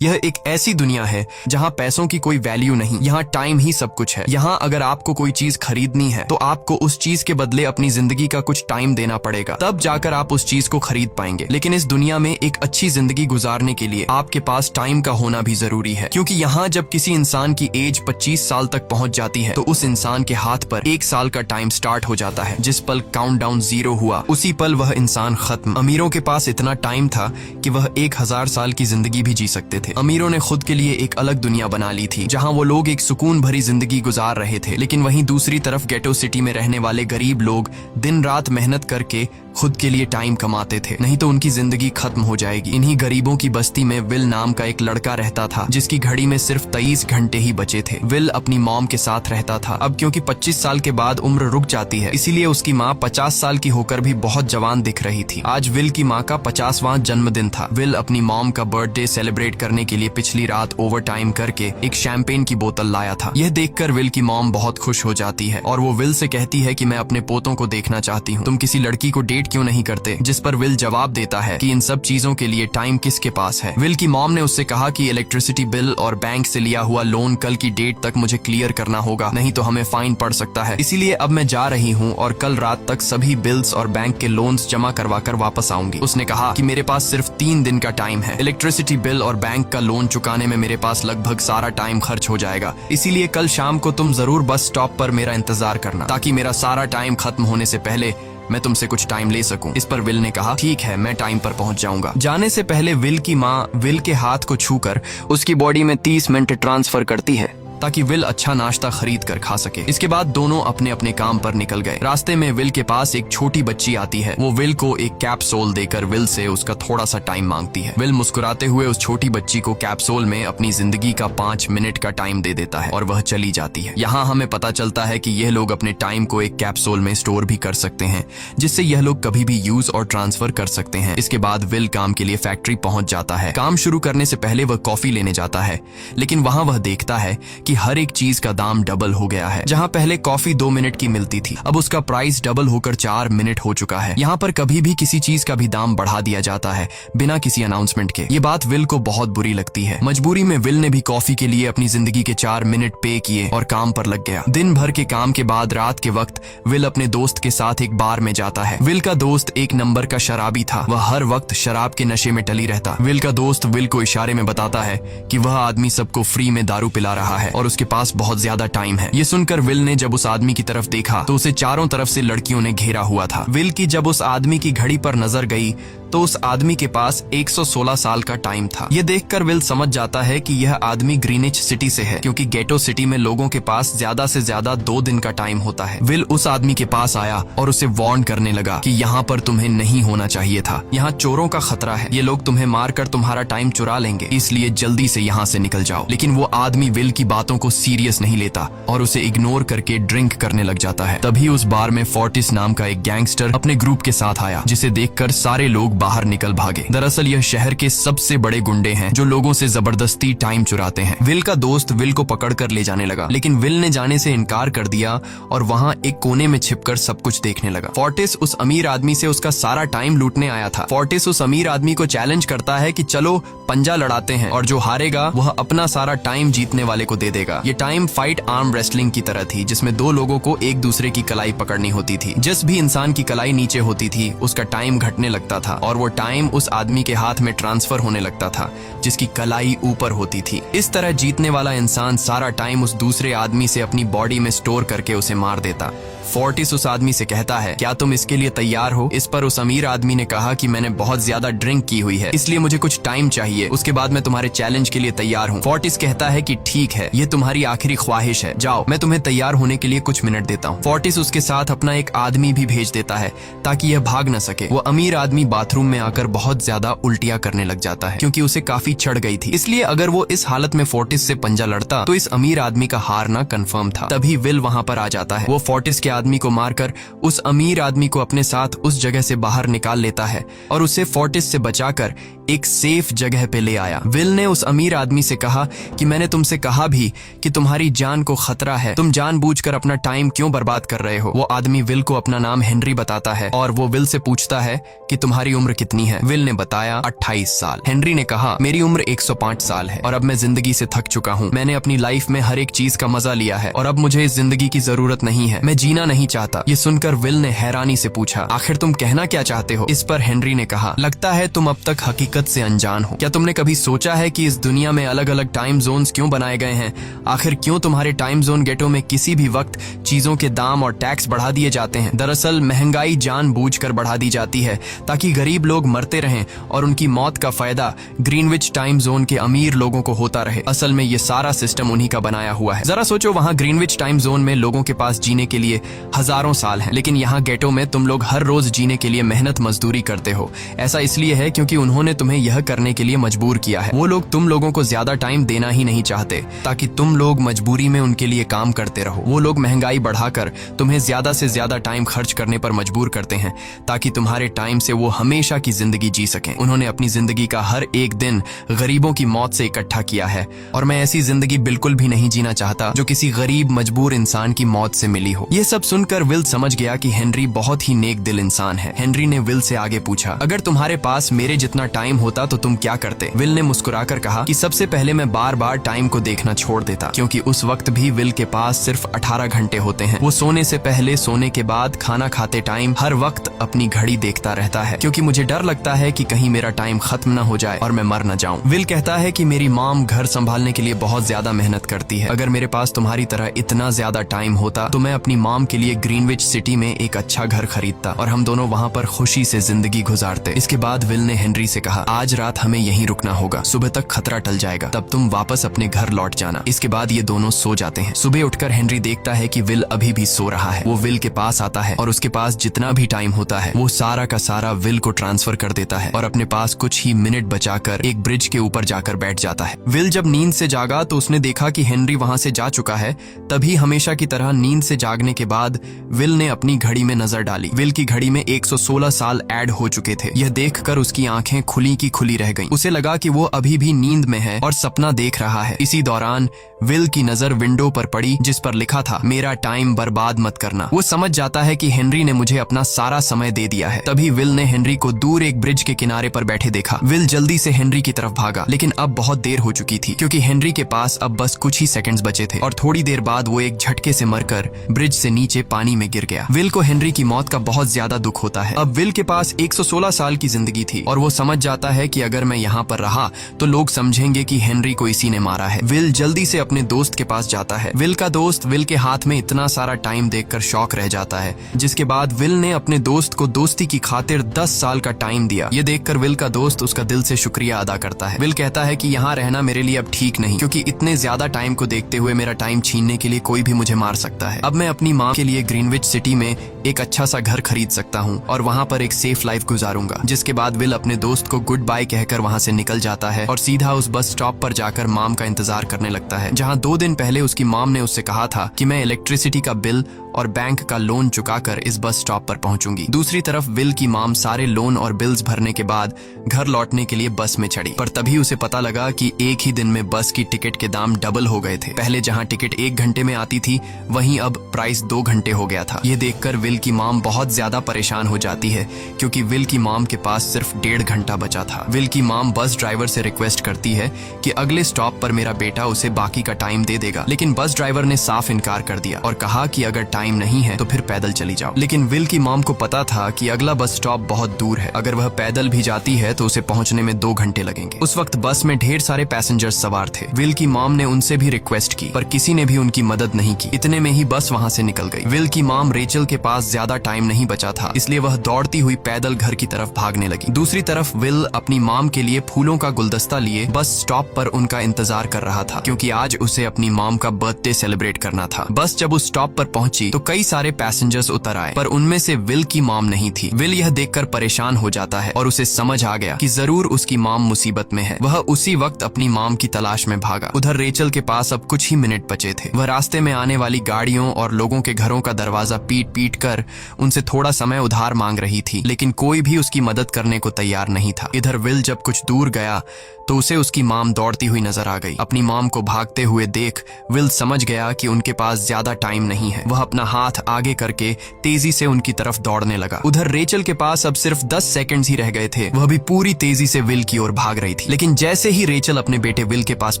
यह एक ऐसी दुनिया है जहाँ पैसों की कोई वैल्यू नहीं, यहाँ टाइम ही सब कुछ है। यहाँ अगर आपको कोई चीज खरीदनी है तो आपको उस चीज के बदले अपनी जिंदगी का कुछ टाइम देना पड़ेगा, तब जाकर आप उस चीज को खरीद पाएंगे। लेकिन इस दुनिया में एक अच्छी जिंदगी गुजारने के लिए आपके पास टाइम का होना भी जरूरी है, क्योंकि यहाँ जब किसी इंसान की एज 25 साल तक पहुँच जाती है तो उस इंसान के हाथ पर 1 साल का टाइम स्टार्ट हो जाता है। जिस पल काउंटडाउन 0 हुआ उसी पल वह इंसान खत्म। अमीरों के पास इतना टाइम था कि वह 1000 साल की जिंदगी भी जी सकते थे। अमीरों ने खुद के लिए एक अलग दुनिया बना ली थी जहां वो लोग एक सुकून भरी जिंदगी गुजार रहे थे, लेकिन वहीं दूसरी तरफ गेटो सिटी में रहने वाले गरीब लोग दिन रात मेहनत करके खुद के लिए टाइम कमाते थे, नहीं तो उनकी जिंदगी खत्म हो जाएगी। इन्हीं गरीबों की बस्ती में विल नाम का एक लड़का रहता था जिसकी घड़ी में सिर्फ 23 घंटे ही बचे थे। विल अपनी मॉम के साथ रहता था। अब क्योंकि 25 साल के बाद उम्र रुक जाती है, इसीलिए उसकी माँ 50 साल की होकर भी बहुत जवान दिख रही थी। आज विल की माँ का 50वां जन्मदिन था। विल अपनी मॉम का बर्थडे सेलिब्रेट करने के लिए पिछली रात ओवर टाइम करके एक शैंपेन की बोतल लाया था। यह देखकर विल की मॉम बहुत खुश हो जाती है और वो विल से कहती है कि मैं अपने पोतों को देखना चाहती हूँ, तुम किसी लड़की को डेट क्यों नहीं करते? जिस पर विल जवाब देता है कि इन सब चीजों के लिए टाइम किसके पास है। विल की मॉम ने उससे कहा कि इलेक्ट्रिसिटी बिल और बैंक से लिया हुआ लोन कल की डेट तक मुझे क्लियर करना होगा, नहीं तो हमें फाइन पड़ सकता है। इसीलिए अब मैं जा रही हूँ और कल रात तक सभी बिल्स और बैंक के लोन्स जमा करवा कर वापस आऊंगी। उसने कहा कि मेरे पास सिर्फ 3 दिन का टाइम है। इलेक्ट्रिसिटी बिल और बैंक का लोन चुकाने में मेरे पास लगभग सारा टाइम खर्च हो जाएगा, इसीलिए कल शाम को तुम जरूर बस स्टॉप पर मेरा इंतजार करना, ताकि मेरा सारा टाइम खत्म होने से पहले मैं तुमसे कुछ टाइम ले सकूं। इस पर विल ने कहा ठीक है, मैं टाइम पर पहुंच जाऊंगा। जाने से पहले विल की माँ विल के हाथ को छूकर उसकी बॉडी में 30 मिनट ट्रांसफर करती है ताकि विल अच्छा नाश्ता खरीद कर खा सके। इसके बाद दोनों अपने अपने काम पर निकल गए। रास्ते में विल के पास एक छोटी बच्ची आती है। वो विल को एक कैप्सूल देकर विल से उसका थोड़ा सा टाइम मांगती है। विल मुस्कुराते हुए उस छोटी बच्ची को कैप्सूल में अपनी जिंदगी का 5 मिनट का टाइम दे देता है और वह चली जाती है। यहाँ हमें पता चलता है कि यह लोग अपने टाइम को एक कैप्सूल में स्टोर भी कर सकते हैं, जिससे यह लोग कभी भी यूज और ट्रांसफर कर सकते हैं। इसके बाद विल काम के लिए फैक्ट्री पहुंच जाता है। काम शुरू करने से पहले वह कॉफी लेने जाता है, लेकिन वहां वह देखता है कि हर एक चीज का दाम डबल हो गया है। जहां पहले कॉफी 2 मिनट की मिलती थी, अब उसका प्राइस डबल होकर 4 मिनट हो चुका है। यहाँ पर कभी भी किसी चीज का भी दाम बढ़ा दिया जाता है बिना किसी अनाउंसमेंट के। ये बात विल को बहुत बुरी लगती है। मजबूरी में विल ने भी कॉफी के लिए अपनी जिंदगी के 4 मिनट पे किए और काम पर लग गया। दिन भर के काम के बाद रात के वक्त विल अपने दोस्त के साथ एक बार में जाता है। विल का दोस्त एक नंबर का शराबी था। वह हर वक्त शराब के नशे में टली रहता। विल का दोस्त विल को इशारे में बताता है कि वह आदमी सबको फ्री में दारू पिला रहा है और उसके पास बहुत ज्यादा टाइम है। ये सुनकर विल ने जब उस आदमी की तरफ देखा तो उसे चारों तरफ से लड़कियों ने घेरा हुआ था। विल की जब उस आदमी की घड़ी पर नजर गई तो उस आदमी के पास 116 साल का टाइम था। ये देखकर विल समझ जाता है कि यह आदमी ग्रीनिच सिटी से है, क्योंकि गेटो सिटी में लोगों के पास ज्यादा से ज्यादा 2 दिन का टाइम होता है। विल उस आदमी के पास आया और उसे वार्न करने लगा कि यहाँ पर तुम्हें नहीं होना चाहिए था। यहाँ चोरों का खतरा है, ये लोग तुम्हें मारकर तुम्हारा टाइम चुरा लेंगे, इसलिए जल्दी से यहाँ से निकल जाओ। लेकिन वो आदमी विल की बातों को सीरियस नहीं लेता और उसे इग्नोर करके ड्रिंक करने लग जाता है। तभी उस बार में फोर्टिस नाम का एक गैंगस्टर अपने ग्रुप के साथ आया, जिसे देखकर सारे लोग बाहर निकल भागे। दरअसल यह शहर के सबसे बड़े गुंडे हैं जो लोगों से जबरदस्ती टाइम चुराते हैं। विल का दोस्त विल को पकड़कर ले जाने लगा, लेकिन विल ने जाने से इनकार कर दिया और वहां एक कोने में छिपकर सब कुछ देखने लगा। फोर्टिस उस अमीर आदमी से उसका सारा टाइम लूटने आया था। फोर्टिस उस अमीर आदमी को चैलेंज करता है कि चलो पंजा लड़ाते हैं और जो हारेगा वह अपना सारा टाइम जीतने वाले को दे देगा। ये टाइम फाइट आर्म रेसलिंग की तरह थी, जिसमें 2 लोगों को एक दूसरे की कलाई पकड़नी होती थी। जिस भी इंसान की कलाई नीचे होती थी उसका टाइम घटने लगता था और वो टाइम उस आदमी के हाथ में ट्रांसफर होने लगता था जिसकी कलाई ऊपर होती थी। इस तरह जीतने वाला इंसान सारा टाइम उस दूसरे आदमी से अपनी बॉडी में स्टोर करके उसे मार देता। फोर्टिस उस आदमी से कहता है, क्या तुम इसके लिए तैयार हो? इस पर उस अमीर आदमी ने कहा कि मैंने बहुत ज्यादा ड्रिंक की हुई है, इसलिए मुझे कुछ टाइम चाहिए, उसके बाद मैं तुम्हारे चैलेंज के लिए तैयार हूँ। फोर्टिस कहता है कि ठीक है, ये तुम्हारी आखिरी ख्वाहिश है, जाओ, मैं तुम्हें तैयार होने के लिए कुछ मिनट देता हूँ। फोर्टिस उसके साथ अपना एक आदमी भी भेज देता है ताकि यह भाग न सके। वो अमीर आदमी बाथरूम में आकर बहुत ज्यादा उल्टियां करने लग जाता है, क्योंकि उसे काफी चढ़ गई थी। इसलिए अगर वो इस हालत में फोर्टिस से पंजा लड़ता तो इस अमीर आदमी का हारना कंफर्म था। तभी विल वहाँ पर आ जाता है। वो फोर्टिस के आदमी को मारकर उस अमीर आदमी को अपने साथ उस जगह से बाहर निकाल लेता है और उसे फोर्टिस से बचाकर एक सेफ जगह पे ले आया। विल ने उस अमीर आदमी से कहा कि मैंने तुमसे कहा भी कि तुम्हारी जान को खतरा है, तुम जानबूझकर अपना टाइम क्यों बर्बाद कर रहे हो। वो आदमी विल को अपना नाम हेनरी बताता है और वो विल से पूछता है कि तुम्हारी उम्र कितनी है। विल ने बताया 28 साल। हेनरी ने कहा मेरी उम्र 105 साल है और अब मैं जिंदगी से थक चुका हूँ। मैंने अपनी लाइफ में हर एक चीज का मजा लिया है और अब मुझे इस जिंदगी की जरूरत नहीं है, मैं जीना नहीं चाहता। ये सुनकर विल ने हैरानी से पूछा आखिर तुम कहना क्या चाहते हो। इस पर हेनरी ने कहा लगता है तुम अब तक हकीकत से अनजान हो। क्या तुमने कभी सोचा है कि इस दुनिया में अलग अलग टाइम जोन्स क्यों बनाए गए हैं? आखिर क्यों तुम्हारे टाइम जोन गेटो में किसी भी वक्त चीजों के दाम और टैक्स बढ़ा दिए जाते हैं? दरअसल महंगाई जानबूझकर बढ़ा दी जाती है ताकि गरीब लोग मरते रहें और उनकी मौत का फायदा ग्रीनविच टाइम जोन के अमीर लोगों को होता रहे। असल में ये सारा सिस्टम उन्हीं का बनाया हुआ है। जरा सोचो, वहाँ ग्रीनविच टाइम जोन में लोगों के पास जीने के लिए हजारों साल हैं, लेकिन यहाँ गेटो में तुम लोग हर रोज जीने के लिए मेहनत मजदूरी करते हो। ऐसा इसलिए है क्योंकि उन्होंने तुम्हें यह करने के लिए मजबूर किया है। वो लोग तुम लोगों को ज्यादा टाइम देना ही नहीं चाहते ताकि तुम लोग मजबूरी में उनके लिए काम करते रहो। वो लोग महंगाई बढ़ाकर तुम्हें ज्यादा से ज्यादा टाइम खर्च करने पर मजबूर करते हैं ताकि तुम्हारे टाइम से वो हमेशा की जिंदगी जी सकें। उन्होंने अपनी जिंदगी का हर एक दिन गरीबों की मौत से इकट्ठा किया है और मैं ऐसी जिंदगी बिल्कुल भी नहीं जीना चाहता जो किसी गरीब मजबूर इंसान की मौत से मिली हो। ये सब सुनकर विल समझ गया कि हेनरी बहुत ही नेक दिल इंसान है। हेनरी ने विल से आगे पूछा अगर तुम्हारे पास मेरे जितना टाइम होता तो तुम क्या करते? विल ने मुस्कुराकर कहा कि सबसे पहले मैं बार बार टाइम को देखना छोड़ देता, क्योंकि उस वक्त भी विल के पास सिर्फ 18 घंटे होते हैं। वो सोने से पहले, सोने के बाद, खाना खाते टाइम हर वक्त अपनी घड़ी देखता रहता है क्योंकि मुझे डर लगता है कि कहीं मेरा टाइम खत्म न हो जाए और मैं मर न जाऊं। विल कहता है कि मेरी मॉम घर संभालने के लिए बहुत ज्यादा मेहनत करती है। अगर मेरे पास तुम्हारी तरह इतना ज्यादा टाइम होता तो मैं अपनी मॉम के लिए ग्रीनविच सिटी में एक अच्छा घर खरीदता और हम दोनों वहाँ पर खुशी से जिंदगी गुजारते। इसके बाद विल ने हेनरी से कहा आज रात हमें यहीं रुकना होगा, सुबह तक खतरा टल जाएगा, तब तुम वापस अपने घर लौट जाना। इसके बाद ये दोनों सो जाते हैं। सुबह उठकर हेनरी देखता है कि विल अभी भी सो रहा है। वो विल के पास आता है और उसके पास जितना भी टाइम होता है वो सारा का सारा विल को ट्रांसफर कर देता है और अपने पास कुछ ही मिनट बचाकर एक ब्रिज के ऊपर जाकर बैठ जाता है। विल जब नींद से जागा तो उसने देखा कि हेनरी वहां से जा चुका है। तभी हमेशा की तरह नींद से जागने के बाद विल ने अपनी घड़ी में नजर डाली। विल की घड़ी में 116 साल ऐड हो चुके थे। यह देखकर उसकी आंखें खुली की खुली रह गईं। उसे लगा कि वो अभी भी नींद में है और सपना देख रहा है। इसी दौरान विल की नजर विंडो पर पड़ी जिस पर लिखा था मेरा टाइम बर्बाद मत करना। वो समझ जाता है कि हेनरी ने मुझे अपना सारा समय दे दिया है। तभी विल ने हेनरी को दूर एक ब्रिज के किनारे पर बैठे देखा। विल जल्दी से हेनरी की तरफ भागा, लेकिन अब बहुत देर हो चुकी थी क्योंकि हेनरी के पास अब बस कुछ ही सेकंड्स बचे थे और थोड़ी देर बाद वो एक झटके से मरकर ब्रिज से नीचे पानी में गिर गया। विल को हेनरी की मौत का बहुत ज्यादा दुख होता है। अब विल के पास 116 साल की जिंदगी थी और वो समझ जाता है कि अगर मैं यहाँ पर रहा तो लोग समझेंगे कि हेनरी को इसी ने मारा है। विल जल्दी से अपने दोस्त के पास जाता है। विल का दोस्त विल के हाथ में इतना सारा टाइम देखकर शॉक रह जाता है, जिसके बाद विल ने अपने दोस्त को दोस्ती की खातिर 10 साल का टाइम दिया। ये देखकर विल का दोस्त उसका दिल से शुक्रिया अदा करता है। विल कहता है कि यहाँ रहना मेरे लिए अब ठीक नहीं, क्योंकि इतने ज्यादा टाइम को देखते हुए मेरा टाइम छीनने के लिए कोई भी मुझे मार सकता है। अब मैं अपनी माँ के लिए ग्रीनविच सिटी में एक अच्छा सा घर खरीद सकता हूँ और वहाँ पर एक सेफ लाइफ गुजारूंगा। जिसके बाद विल अपने दोस्त को गुड बाय कहकर वहाँ से निकल जाता है और सीधा उस बस स्टॉप पर जाकर मॉम का इंतजार करने लगता है, जहाँ 2 दिन पहले उसकी मॉम ने उससे कहा था कि मैं इलेक्ट्रिसिटी का बिल और बैंक का लोन चुकाकर इस बस स्टॉप पर पहुंचूंगी। दूसरी तरफ विल की मॉम सारे लोन और बिल्स भरने के बाद घर लौटने के लिए बस में चढ़ी, पर तभी उसे पता लगा कि एक ही दिन में बस की टिकट के दाम डबल हो गए थे। पहले जहां टिकट 1 घंटे में आती थी वहीं अब प्राइस 2 घंटे हो गया था। ये देखकर विल की मॉम बहुत ज्यादा परेशान हो जाती है क्योंकि विल की मॉम के पास सिर्फ 1.5 घंटा बचा था। विल की मॉम बस ड्राइवर से रिक्वेस्ट करती है कि अगले स्टॉप पर मेरा बेटा उसे बाकी का टाइम दे देगा, लेकिन बस ड्राइवर ने साफ इनकार कर दिया और कहा कि अगर टाइम नहीं है तो फिर पैदल चली जाओ। लेकिन विल की मॉम को पता था कि अगला बस स्टॉप बहुत दूर है, अगर वह पैदल भी जाती है तो उसे पहुंचने में 2 घंटे लगेंगे। उस वक्त बस में ढेर सारे पैसेंजर्स सवार थे। विल की मॉम ने उनसे भी रिक्वेस्ट की पर किसी ने भी उनकी मदद नहीं की। इतने में ही बस वहां से निकल गई। विल की मॉम रेचल के पास ज्यादा टाइम नहीं बचा था, इसलिए वह दौड़ती हुई पैदल घर की तरफ भागने लगी। दूसरी तरफ विल अपनी मॉम के लिए फूलों का गुलदस्ता लिए बस स्टॉप पर उनका इंतजार कर रहा था, क्योंकि आज उसे अपनी मॉम का बर्थडे सेलिब्रेट करना था। बस जब उस स्टॉप पर पहुंची तो कई सारे पैसेंजर्स उतर आए, पर उनमें से विल की मॉम नहीं थी। विल यह देखकर परेशान हो जाता है और उसे समझ आ गया कि जरूर उसकी मॉम मुसीबत में है। वह उसी वक्त अपनी मॉम की तलाश में भागा। उधर रेचल के पास अब कुछ ही मिनट बचे थे। वह रास्ते में आने वाली गाड़ियों और लोगों के घरों का दरवाजा पीट पीट कर उनसे थोड़ा समय उधार मांग रही थी, लेकिन कोई भी उसकी मदद करने को तैयार नहीं था। इधर विल जब कुछ दूर गया तो उसे उसकी मॉम दौड़ती हुई नजर आ गई। अपनी मॉम को भागते हुए देख विल समझ गया कि उनके पास ज्यादा टाइम नहीं है। वह अपना हाथ आगे करके तेजी से उनकी तरफ दौड़ने लगा। उधर रेचल के पास अब सिर्फ 10 सेकंड्स ही रह गए थे। वह भी पूरी तेजी से विल की ओर भाग रही थी, लेकिन जैसे ही रेचल अपने बेटे विल के पास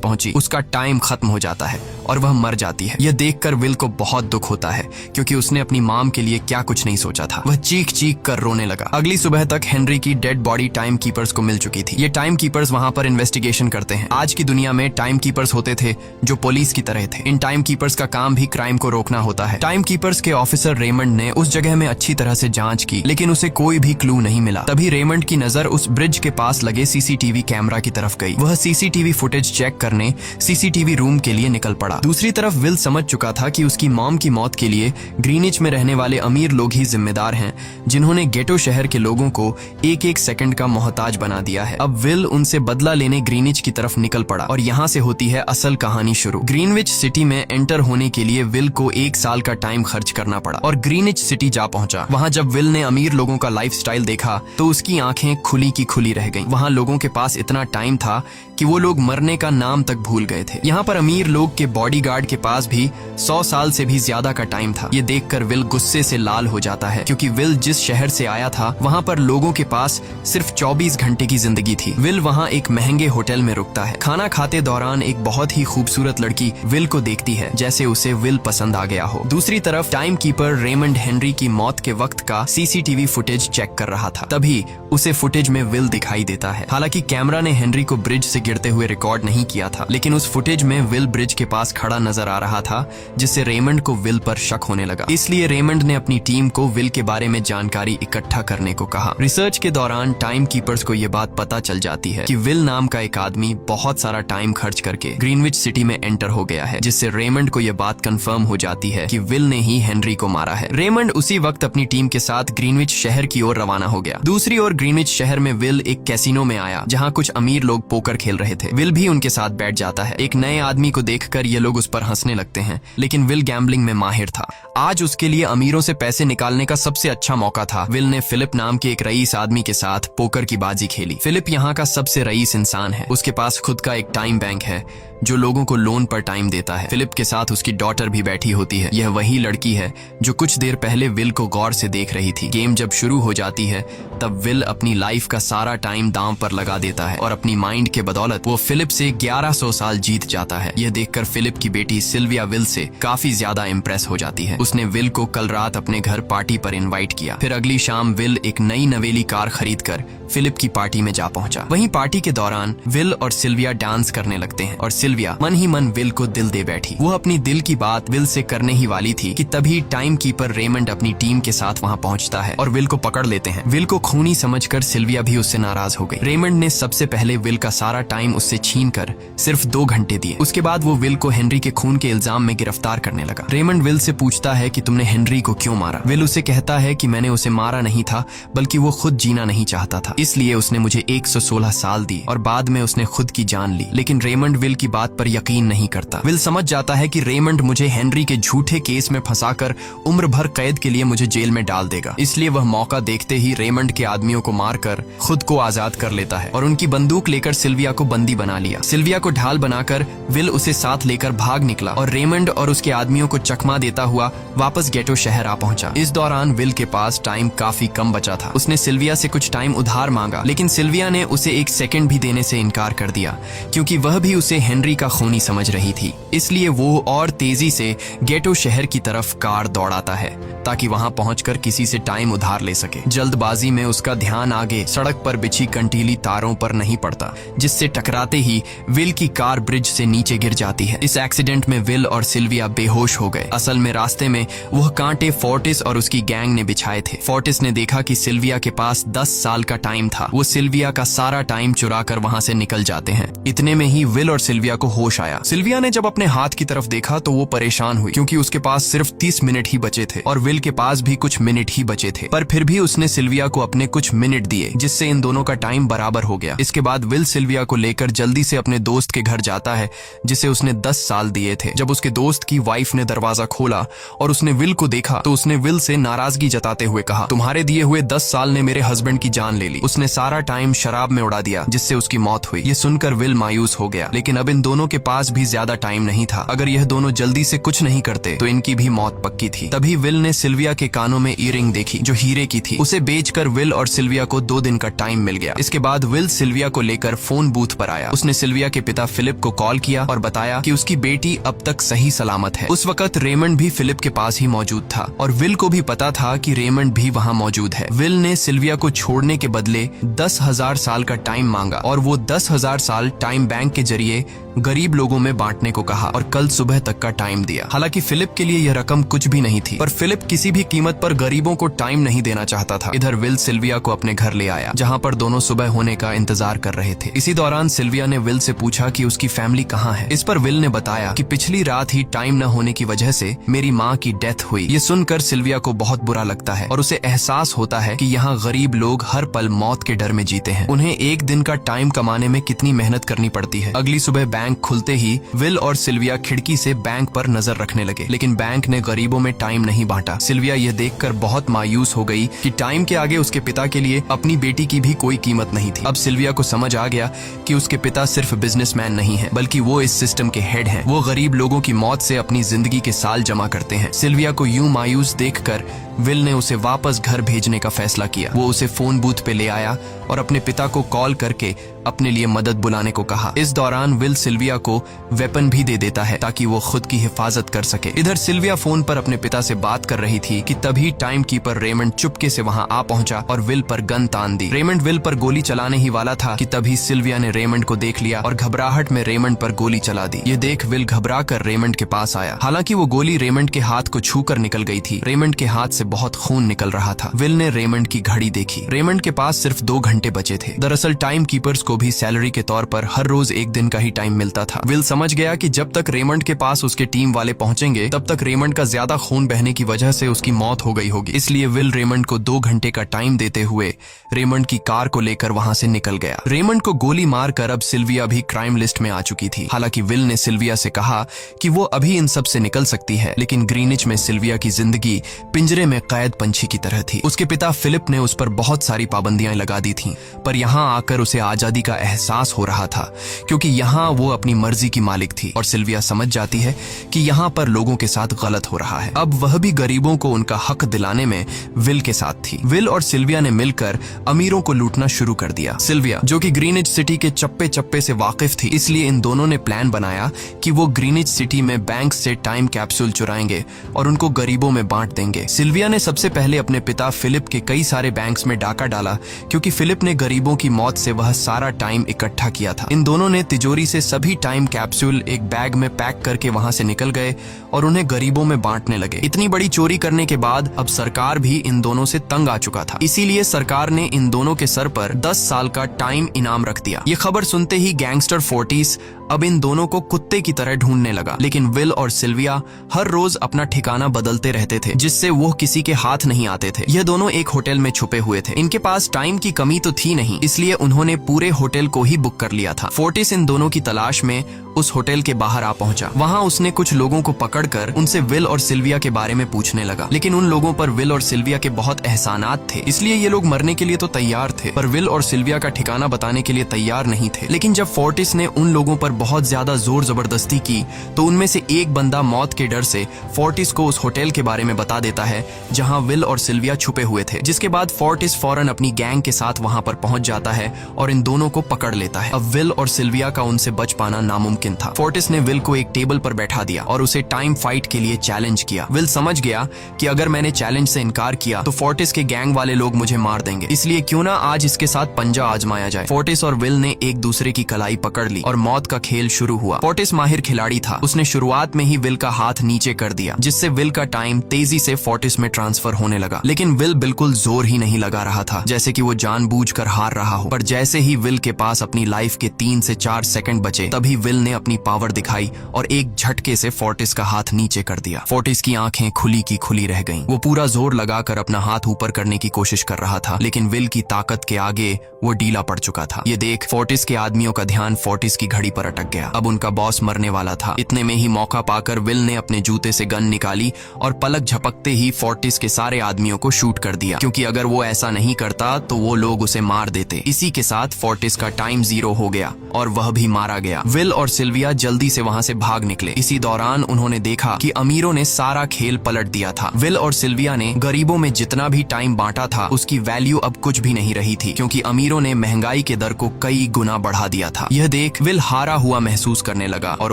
पहुंची, उसका टाइम खत्म हो जाता है और वह मर जाती है। यह देखकर विल को बहुत दुख होता है, क्योंकि उसने अपनी मॉम के लिए क्या कुछ नहीं सोचा था। वह चीख चीख कर रोने लगा। अगली सुबह तक हेनरी की डेड बॉडी टाइम कीपर्स को मिल चुकी थी। ये टाइम कीपर्स वहां पर इन्वेस्टिगेशन करते हैं। आज की दुनिया में टाइम कीपर्स होते थे जो पुलिस की तरह थे। इन टाइम कीपर्स का काम भी क्राइम को रोकना होता है। टाइम कीपर्स के ऑफिसर रेमंड ने उस जगह में अच्छी तरह से जांच की, लेकिन उसे कोई भी क्लू नहीं मिला। तभी रेमंड की नजर उस ब्रिज के पास लगे सीसीटीवी कैमरा की तरफ गई। वह सीसीटीवी फुटेज चेक करने सीसीटीवी रूम के लिए निकल पड़ा। दूसरी तरफ विल समझ चुका था कि उसकी मॉम की मौत के लिए ग्रीनिच में रहने वाले अमीर लोग ही जिम्मेदार हैं, जिन्होंने गेटो शहर के लोगों को एक एक सेकंड का मोहताज बना दिया है। अब विल उनसे बदला लेने ग्रीनिच की तरफ निकल पड़ा और यहाँ से होती है असल कहानी शुरू। ग्रीनविच सिटी में एंटर होने के लिए विल को 1 साल का टाइम खर्च करना पड़ा और ग्रीनिच सिटी जा पहुंचा। वहाँ जब विल ने अमीर लोगों का लाइफस्टाइल देखा तो उसकी आंखें खुली की खुली रह गईं। वहाँ लोगों के पास इतना टाइम था कि वो लोग मरने का नाम तक भूल गए थे। यहाँ पर अमीर लोग के बॉडीगार्ड के पास भी 100 साल से भी ज्यादा का टाइम था। ये देखकर विल गुस्से से लाल हो जाता है, क्योंकि विल जिस शहर से आया था वहाँ पर लोगों के पास सिर्फ 24 घंटे की जिंदगी थी। विल वहाँ एक महंगे होटल में रुकता है। खाना खाते दौरान एक बहुत ही खूबसूरत लड़की विल को देखती है, जैसे उसे विल पसंद आ गया हो। दूसरी तरफ टाइम कीपर रेमंड हेनरी की मौत के वक्त का सीसीटीवी फुटेज चेक कर रहा था। तभी उसे फुटेज में विल दिखाई देता है। हालांकि कैमरा ने हेनरी को ब्रिज से गिरते हुए रिकॉर्ड नहीं किया था, लेकिन उस फुटेज में विल ब्रिज के पास खड़ा नजर आ रहा था, जिससे रेमंड को विल पर शक होने लगा। इसलिए रेमंड ने अपनी टीम को विल के बारे में जानकारी इकट्ठा करने को कहा। रिसर्च के दौरान टाइम कीपर्स को यह बात पता चल जाती है कि विल नाम का एक आदमी बहुत सारा टाइम खर्च करके ग्रीनविच सिटी में एंटर हो गया है, जिससे रेमंड को यह बात कंफर्म हो जाती है कि विल ने ही हेनरी को मारा है। रेमंड उसी वक्त अपनी टीम के साथ ग्रीनविच शहर की ओर रवाना हो गया। दूसरी ओर ग्रीनविच शहर में विल एक कैसीनो में आया, जहाँ कुछ अमीर लोग पोकर खेल रहे थे। विल भी उनके साथ बैठ जाता है। एक नए आदमी को देखकर ये लोग उस पर हंसने लगते हैं, लेकिन विल गैम्बलिंग में माहिर था। आज उसके लिए अमीरों से पैसे निकालने का सबसे अच्छा मौका था। विल ने फिलिप नाम के एक रईस आदमी के साथ पोकर की बाजी खेली। फिलिप यहाँ का सबसे रईस इंसान है। उसके पास खुद का एक टाइम बैंक है जो लोगों को लोन पर टाइम देता है। फिलिप के साथ उसकी डॉटर भी बैठी होती है। यह वही लड़की है जो कुछ देर पहले विल को गौर से देख रही थी। गेम जब शुरू हो जाती है तब विल अपनी लाइफ का सारा टाइम दांव पर लगा देता है और अपनी माइंड के बदौलत वो फिलिप से 1100 साल जीत जाता है। यह देखकर फिलिप की बेटी सिल्विया विल से काफी ज्यादा इम्प्रेस हो जाती है। उसने विल को कल रात अपने घर पार्टी पर इनवाइट किया। फिर अगली शाम विल एक नई नवेली कार खरीद कर फिलिप की पार्टी में जा पहुंचा। वहीं पार्टी के दौरान विल और सिल्विया डांस करने लगते हैं और सिल्विया मन ही मन विल को दिल दे बैठी। वो अपनी दिल की बात विल से करने ही वाली थी कि तभी टाइम कीपर रेमंड अपनी टीम के साथ वहां पहुंचता है और विल को पकड़ लेते हैं। विल को खूनी समझकर सिल्विया भी उससे नाराज हो गई। रेमंड ने सबसे पहले विल का सारा टाइम उससे छीन कर सिर्फ 2 घंटे दिए। उसके बाद वो विल को हेनरी के खून के इल्जाम में गिरफ्तार करने लगा। रेमंड विल से पूछता है कि तुमने हेनरी को क्यों मारा। विल उसे कहता है कि मैंने उसे मारा नहीं था, बल्कि वो खुद जीना नहीं चाहता था, इसलिए उसने मुझे 116 साल दी और बाद में उसने खुद की जान ली। लेकिन रेमंड विल की बात पर यकीन नहीं करता। विल समझ जाता है कि रेमंड मुझे हेनरी के झूठे केस में फंसाकर उम्र भर कैद के लिए मुझे जेल में डाल देगा। इसलिए वह मौका देखते ही रेमंड के आदमियों को मारकर खुद को आजाद कर लेता है और उनकी बंदूक लेकर सिल्विया को बंदी बना लिया। सिल्विया को ढाल बनाकर विल उसे साथ लेकर भाग निकला और रेमंड और उसके आदमियों को चकमा देता हुआ वापस गेटो शहर आ पहुंचा। इस दौरान विल के पास टाइम काफी कम बचा था। उसने सिल्विया से कुछ टाइम उधार मांगा, लेकिन सिल्विया ने उसे 1 सेकंड भी देने से इनकार कर दिया, क्योंकि वह भी उसे हेनरी का खूनी समझ रही थी। इसलिए वो और तेजी से गेटो शहर की तरफ कार दौड़ाता है ताकि वहां पहुंचकर किसी से टाइम उधार ले सके। जल्दबाजी में उसका ध्यान आगे सड़क पर बिछी कंटीली तारों पर नहीं पड़ता, जिससे टकराते ही विल की कार ब्रिज से नीचे गिर जाती है। इस एक्सीडेंट में विल और सिल्विया बेहोश हो गए। असल में रास्ते में वह कांटे फोर्टिस और उसकी गैंग ने बिछाए थे। फोर्टिस ने देखा कि सिल्विया के पास 10 साल का टाइम था। वो सिल्विया का सारा टाइम चुरा कर वहां से निकल जाते हैं। इतने में ही विल और सिल्विया को होश आया। सिल्विया ने जब अपने हाथ की तरफ देखा तो वो परेशान हुई, क्योंकि उसके पास सिर्फ सिर्फ 30 मिनट ही बचे थे और विल के पास भी कुछ मिनट ही बचे थे, पर फिर भी उसने सिल्विया को अपने कुछ मिनट दिए, जिससे इन दोनों का टाइम बराबर हो गया। इसके बाद विल सिल्विया को लेकर जल्दी से अपने दोस्त के घर जाता है जिसे उसने 10 साल दिए थे। जब उसके दोस्त की वाइफ ने दरवाजा खोला और उसने विल को देखा तो उसने विल से नाराजगी जताते हुए कहा, तुम्हारे दिए हुए 10 साल ने मेरे हस्बैंड की जान ले ली। उसने सारा टाइम शराब में उड़ा दिया जिससे उसकी मौत हुई। ये सुनकर विल मायूस हो गया, लेकिन अब इन दोनों के पास भी ज्यादा टाइम नहीं था। अगर यह दोनों जल्दी से कुछ नहीं करते तो इनकी भी मौत पक्की थी। तभी विल ने सिल्विया के कानों में ईयरिंग देखी जो हीरे की थी। उसे बेचकर विल और सिल्विया को 2 दिन का टाइम मिल गया। इसके बाद विल सिल्विया को लेकर फोन बूथ पर आया। उसने सिल्विया के पिता फिलिप को कॉल किया और बताया कि उसकी बेटी अब तक सही सलामत है। उस वक्त रेमंड भी फिलिप के पास ही मौजूद था और विल को भी पता था कि रेमंड भी वहाँ मौजूद है। विल ने सिल्विया को छोड़ने के बदले 10,000 साल का टाइम मांगा और वो 10,000 साल टाइम बैंक के जरिए गरीब लोगों में बांटने को कहा और कल सुबह तक का टाइम दिया। हालांकि फिलिप के लिए यह रकम कुछ भी नहीं थी, पर फिलिप किसी भी कीमत पर गरीबों को टाइम नहीं देना चाहता था। इधर विल सिल्विया को अपने घर ले आया जहां पर दोनों सुबह होने का इंतजार कर रहे थे। इसी दौरान सिल्विया ने विल से पूछा कि उसकी फैमिली कहाँ है। इस पर विल ने बताया कि पिछली रात ही टाइम न होने की वजह से मेरी माँ की डेथ हुई। ये सुनकर सिल्विया को बहुत बुरा लगता है और उसे एहसास होता है कि यहाँ गरीब लोग हर पल मौत के डर में जीते हैं। उन्हें एक दिन का टाइम कमाने में कितनी मेहनत करनी पड़ती है। अगली सुबह बैंक खुलते ही विल और सिल्विया खिड़की से बैंक पर नजर रखने लगे, लेकिन बैंक ने गरीबों में टाइम नहीं बांटा। सिल्विया यह देखकर बहुत मायूस हो गई कि टाइम के आगे उसके पिता के लिए अपनी बेटी की भी कोई कीमत नहीं थी। अब सिल्विया को समझ आ गया कि उसके पिता सिर्फ बिजनेसमैन नहीं है, बल्कि वो इस सिस्टम के हेड हैं। वो गरीब लोगों की मौत से अपनी जिंदगी के साल जमा करते हैं। सिल्विया को यूं मायूस देखकर विल ने उसे वापस घर भेजने का फैसला किया। वो उसे फोन बूथ पे ले आया और अपने पिता को कॉल करके अपने लिए मदद बुलाने को कहा। इस दौरान विल सिल्विया को वेपन भी दे देता है ताकि वो खुद की हिफाजत कर सके। इधर सिल्विया फोन पर अपने पिता से बात कर रही थी कि तभी टाइम कीपर रेमंड चुपके से वहां आ पहुंचा और विल पर गन तान दी। रेमंड विल पर गोली चलाने ही वाला था कि तभी सिल्विया ने रेमंड को देख लिया और घबराहट में रेमंड पर गोली चला दी। ये देख विल घबरा कर रेमंड के पास आया। हालांकि वो गोली रेमंड के हाथ को छू कर निकल गई थी। रेमंड के हाथ से बहुत खून निकल रहा था। विल ने रेमंड की घड़ी देखी। रेमंड के पास सिर्फ 2 घंटे बचे थे। दरअसल टाइम कीपर्स को भी सैलरी के तौर पर हर रोज 1 दिन का ही टाइम मिलता था। विल समझ गया कि जब तक रेमंड के पास उसके टीम वाले पहुंचेंगे तब तक रेमंड का ज्यादा खून बहने की वजह से उसकी मौत हो गई होगी। इसलिए विल रेमंड को 2 घंटे का टाइम देते हुए रेमंड की कार को लेकर वहां से निकल गया। रेमंड को गोली मारकर अब सिल्विया भी क्राइम लिस्ट में आ चुकी थी। हालांकि विल ने सिल्विया से कहा कि वो अभी इन सब से निकल सकती है, लेकिन ग्रीनिच में सिल्विया की जिंदगी पिंजरे में कैद पंछी की तरह थी। उसके पिता फिलिप ने उस पर बहुत सारी पाबंदियां लगा दी थीं, पर यहाँ आकर उसे आजादी का एहसास हो रहा था क्योंकि यहाँ वो अपनी मर्जी की मालिक थी और सिल्विया समझ जाती है कि यहाँ पर लोगों के साथ गलत हो रहा है। अब वह भी गरीबों को उनका हक दिलाने में विल के साथ थी। विल और सिल्विया ने मिलकर अमीरों को लूटना शुरू कर दिया। सिल्विया जो कि ग्रीनिच सिटी के चप्पे चप्पे से वाकिफ थी, इसलिए इन दोनों ने प्लान बनाया कि वो ग्रीनिच सिटी में बैंक से टाइम कैप्सूल चुराएंगे और उनको गरीबों में बांट देंगे। सिल्विया ने सबसे पहले अपने पिता फिलिप के कई सारे बैंक्स में डाका डाला क्योंकि फिलिप ने गरीबों की मौत से वह सारा टाइम इकट्ठा किया था। इन दोनों ने तिजोरी से सभी टाइम कैप्सूल एक बैग में पैक करके वहां से निकल गए और उन्हें गरीबों में बांटने लगे। इतनी बड़ी चोरी करने के बाद अब सरकार भी इन दोनों से तंग आ चुका था, इसीलिए सरकार ने इन दोनों के सर पर 10 साल का टाइम इनाम रख दिया। ये खबर सुनते ही गैंगस्टर फोर्टिस अब इन दोनों को कुत्ते की तरह ढूंढने लगा, लेकिन विल और सिल्विया हर रोज अपना ठिकाना बदलते रहते थे जिससे वो किसी के हाथ नहीं आते थे। यह दोनों एक होटल में छुपे हुए थे। इनके पास टाइम की कमी तो थी नहीं, इसलिए उन्होंने पूरे होटल को ही बुक कर लिया था। फोर्टिस इन दोनों की तलाश में उस होटल के बाहर आ पहुंचा। वहां उसने कुछ लोगों को पकड़कर उनसे विल और सिल्विया के बारे में पूछने लगा, लेकिन उन लोगों पर विल और सिल्विया के बहुत एहसानात थे, इसलिए ये लोग मरने के लिए तो तैयार थे, पर विल और सिल्विया का ठिकाना बताने के लिए तैयार नहीं थे। लेकिन जब फोर्टिस ने उन लोगों पर बहुत ज्यादा जोर जबरदस्ती की तो उनमें से एक बंदा मौत के डर से फोर्टिस को उस होटल के बारे में बता देता है जहां विल और सिल्विया छुपे हुए थे, जिसके बाद फोर्टिस फौरन अपनी गैंग के साथ वहां पर पहुंच जाता है और इन दोनों को पकड़ लेता है। अब विल और सिल्विया का उनसे बच पाना नामुमकिन था। फोर्टिस ने विल को एक टेबल पर बैठा दिया और उसे टाइम फाइट के लिए चैलेंज किया। विल समझ गया कि अगर मैंने चैलेंज से इनकार किया तो फोर्टिस के गैंग वाले लोग मुझे मार देंगे, इसलिए क्यों ना आज इसके साथ पंजा आजमाया जाए। फोर्टिस और विल ने एक दूसरे की कलाई पकड़ ली और मौत का खेल शुरू हुआ। फोर्टिस माहिर खिलाड़ी था। उसने शुरुआत में ही विल का हाथ नीचे कर दिया, जिससे विल का टाइम तेजी से फोर्टिस में ट्रांसफर होने लगा। लेकिन विल बिल्कुल जोर ही नहीं लगा रहा था, जैसे कि वो जानबूझकर हार रहा हो। पर जैसे ही विल के पास अपनी लाइफ के 3 से 4 सेकंड बचे, तभी विल ने अपनी पावर दिखाई और एक झटके से फोर्टिस का हाथ नीचे कर दिया। फोर्टिस की आंखें खुली की खुली रह गईं। वो पूरा जोर लगाकर अपना हाथ ऊपर करने की कोशिश कर रहा था, लेकिन विल की ताकत के आगे वो ढीला पड़ चुका था। ये देख फोर्टिस के आदमियों का ध्यान फोर्टिस की घड़ी पर अटक गया। अब उनका बॉस मरने वाला था। इतने में ही मौका पाकर विल ने अपने जूते से गन निकाली और पलक झपकते ही फोर्टिस के सारे आदमियों को शूट कर दिया, क्योंकि अगर वो ऐसा नहीं करता तो वो लोग उसे मार देते। इसी के साथ फोर्टिस का टाइम 0 हो गया और वह भी मारा गया। विल और सिल्विया जल्दी से वहां से भाग निकले। इसी दौरान उन्होंने देखा कि अमीरों ने सारा खेल पलट दिया था। विल और सिल्विया ने गरीबों में जितना भी टाइम बांटा था, उसकी वैल्यू अब कुछ भी नहीं रही थी, क्योंकि अमीरों ने महंगाई के दर को कई गुना बढ़ा दिया था। यह देख विल हारा हुआ महसूस करने लगा और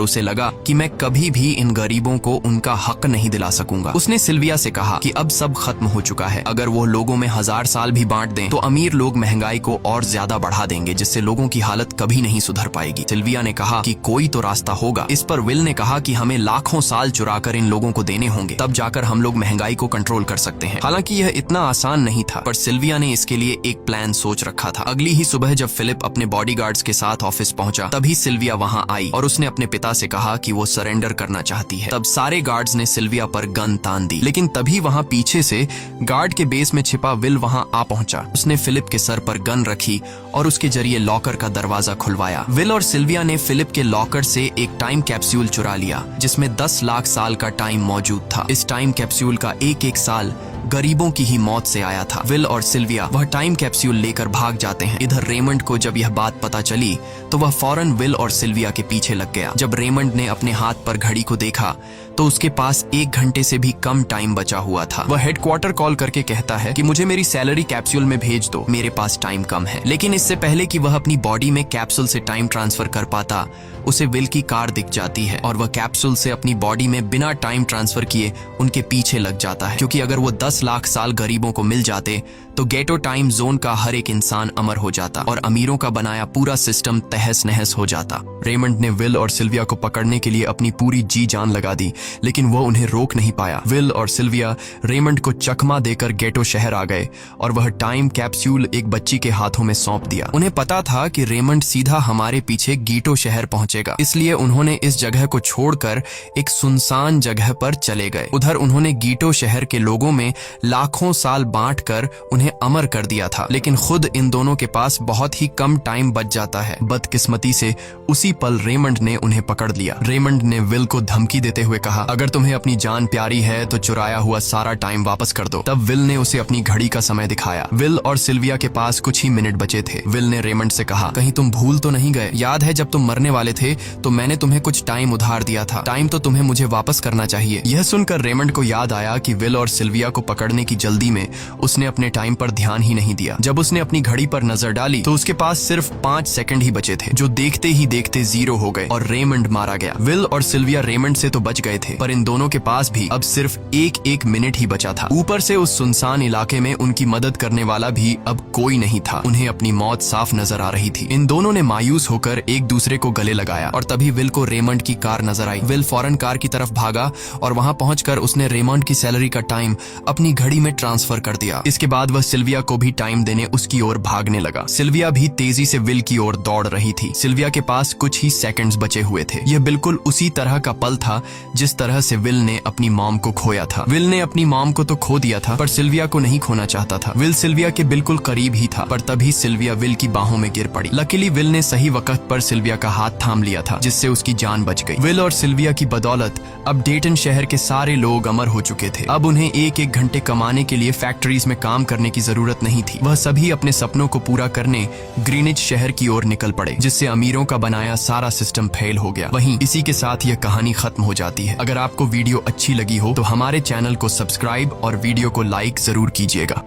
उसे लगा कि मैं कभी भी इन गरीबों को उनका हक नहीं दिला सकूंगा। उसने सिल्विया से कहा कि अब सब खत्म हो चुका है। अगर वो लोगों में 1000 साल भी बांट दें तो अमीर लोग महंगाई को और ज्यादा बढ़ा देंगे, जिससे लोगों की हालत कभी नहीं सुधर पाएगी। सिल्विया ने कहा कि कोई तो रास्ता होगा। इस पर विल ने कहा कि हमें लाखों साल चुराकर इन लोगों को देने होंगे, तब जाकर हम लोग महंगाई को कंट्रोल कर सकते हैं। हालांकि यह इतना आसान नहीं था, पर सिल्विया ने इसके लिए एक प्लान सोच रखा था। अगली ही सुबह जब फिलिप अपने बॉडीगार्ड्स के साथ ऑफिस पहुंचा, तभी सिल्विया वहां आई और उसने अपने पिता से कहा कि वो सरेंडर करना चाहती है। तब सारे गार्ड्स ने सिल्विया पर गन तान दी, लेकिन तभी वहां पीछे से गार्ड के बेस में छिपा विल वहां आ पहुंचा। उसने फिलिप के सर पर गन रखी और उसके जरिए लॉकर का दरवाजा खुलवाया। विल और सिल्विया ने फिलिप के लॉकर से एक टाइम कैप्सूल चुरा लिया, जिसमें 10 लाख साल का टाइम मौजूद था। इस टाइम कैप्सूल का एक साल गरीबों की ही मौत से आया था। विल और सिल्विया वह टाइम कैप्सूल लेकर भाग जाते हैं। इधर रेमंड को जब यह बात पता चली तो वह फौरन विल और सिल्विया के पीछे लग गया। जब रेमंड ने अपने हाथ पर घड़ी को देखा तो उसके पास 1 घंटे से भी कम टाइम बचा हुआ था। वह हेडक्वार्टर कॉल करके कहता है कि मुझे मेरी सैलरी कैप्सूल में भेज दो, मेरे पास टाइम कम है। लेकिन इससे पहले कि वह अपनी बॉडी में कैप्सूल से टाइम ट्रांसफर कर पाता, उसे विल की कार दिख जाती है और वह कैप्सूल से अपनी बॉडी में बिना टाइम ट्रांसफर किए उनके पीछे लग जाता है, क्योंकि अगर वो 10 लाख साल गरीबों को मिल जाते तो गेटो टाइम जोन का हर एक इंसान अमर हो जाता और अमीरों का बनाया पूरा सिस्टम तहस नहस हो जाता। रेमंड ने विल और सिल्विया को पकड़ने के लिए अपनी पूरी जी जान लगा दी, लेकिन वो उन्हें रोक नहीं पाया। विल और सिल्विया रेमंड को चकमा देकर गेटो शहर आ गए और वह टाइम कैप्सूल एक बच्ची के हाथों में सौंप दिया। उन्हें पता था कि रेमंड सीधा हमारे पीछे गीटो शहर पहुंचेगा, इसलिए उन्होंने इस जगह को छोड़कर एक सुनसान जगह पर चले गए। उधर उन्होंने गीटो शहर के लोगों में लाखों साल बांटकर उन्हें अमर कर दिया था, लेकिन खुद इन दोनों के पास बहुत ही कम टाइम बच जाता है। बदकिस्मती से उसी पल रेमंड ने उन्हें पकड़ लिया। रेमंड ने विल को धमकी देते हुए कहा, अगर तुम्हें अपनी जान प्यारी है तो चुराया हुआ सारा टाइम वापस कर दो। तब विल ने उसे अपनी घड़ी का समय दिखाया। विल और सिल्विया के पास कुछ ही मिनट बचे थे। विल ने रेमंड से कहा, कहीं तुम भूल तो नहीं गए? याद है जब तुम मरने वाले थे तो मैंने तुम्हें कुछ टाइम उधार दिया था। टाइम तो तुम्हें मुझे वापस करना चाहिए। यह सुनकर रेमंड को याद आया कि विल और सिल्विया को पकड़ने की जल्दी में उसने अपने टाइम पर ध्यान ही नहीं दिया। जब उसने अपनी घड़ी पर नजर डाली तो उसके पास सिर्फ 5 सेकंड ही बचे थे, जो देखते ही देखते 0 हो गए और रेमंड मारा गया। विल और सिल्विया रेमंड से तो बच गए थे, पर इन दोनों के पास भी अब सिर्फ एक मिनट ही बचा था। ऊपर से उस सुनसान इलाके में उनकी मदद करने वाला भी अब कोई नहीं था। उन्हें अपनी मौत साफ नजर आ रही थी। इन दोनों ने मायूस होकर एक दूसरे को गले लगाया और तभी विल को रेमंड की कार नजर आई। विल फौरन कार की तरफ भागा और वहां पहुंचकर उसने रेमंड की सैलरी का टाइम अपनी घड़ी में ट्रांसफर कर दिया। इसके बाद वह सिल्विया को भी टाइम देने उसकी ओर भागने लगा। सिल्विया भी तेजी से विल की ओर दौड़ रही थी। सिल्विया के पास कुछ ही सेकंड्स बचे हुए थे। यह बिल्कुल उसी तरह का पल था जिस तरह से विल ने अपनी मॉम को खोया था। विल ने अपनी मॉम को तो खो दिया था, पर सिल्विया को नहीं खोना चाहता था। विल सिल्विया के बिल्कुल करीब ही था, पर तभी सिल्विया विल की बाहों में गिर पड़ी। लकीली विल ने सही वक्त पर सिल्विया का हाथ थाम लिया था, जिससे उसकी जान बच गई। विल और सिल्विया की बदौलत अब डेटन शहर के सारे लोग अमर हो चुके थे। अब उन्हें एक घंटे कमाने के लिए फैक्ट्रीज में काम करने की जरूरत नहीं थी। वह सभी अपने सपनों को पूरा करने ग्रीनिच शहर की ओर निकल पड़े, जिससे अमीरों का बनाया सारा सिस्टम फेल हो गया। वहीं इसी के साथ यह कहानी खत्म हो जाती है। अगर आपको वीडियो अच्छी लगी हो तो हमारे चैनल को सब्सक्राइब और वीडियो को लाइक जरूर कीजिएगा।